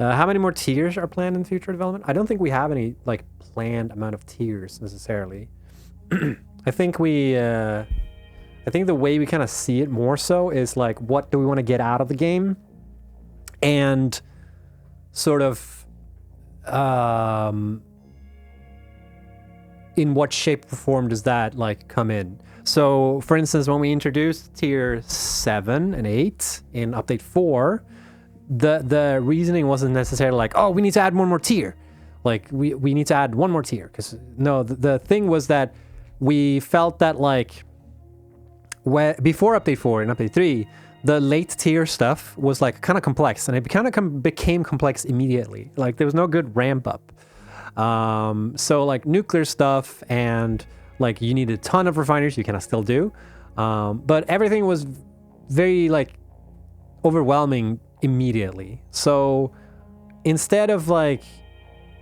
How many more tiers are planned in future development? I don't think we have any like planned amount of tiers necessarily. I think I think the way we kind of see it more so is like, what do we want to get out of the game, and sort of in what shape or form does that like come in? So, for instance, when we introduced tier 7 and 8 in update 4, the reasoning wasn't necessarily like, oh, we need to add one more tier. Like, we need to add one more tier. Because, no, the thing was that we felt that, like, before update 4 and update 3, the late tier stuff was, like, kind of complex. And it kind of became complex immediately. Like, there was no good ramp up. So, like, nuclear stuff and, like, you need a ton of refineries. You kind of still do. But everything was very, like, overwhelming immediately. So instead of like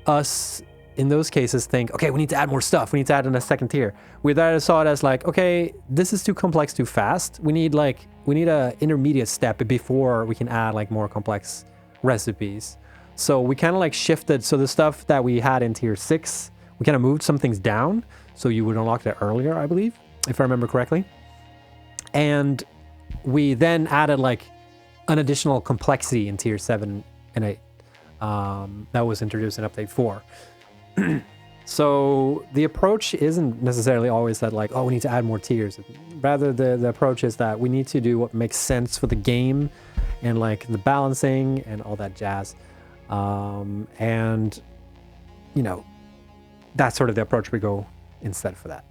us in those cases think, okay, we need to add more stuff, we need to add in a second tier, we rather saw it as like, okay, this is too complex too fast, we need a intermediate step before we can add like more complex recipes. So we kind of like shifted. So the stuff that we had in tier 6, we kind of moved some things down so you would unlock that earlier, I believe, if I remember correctly. And we then added like an additional complexity in tier 7 and 8 that was introduced in update 4. So the approach isn't necessarily always that like, oh, we need to add more tiers. Rather, the approach is that we need to do what makes sense for the game and like the balancing and all that jazz. And, you know, that's sort of the approach we go instead for that.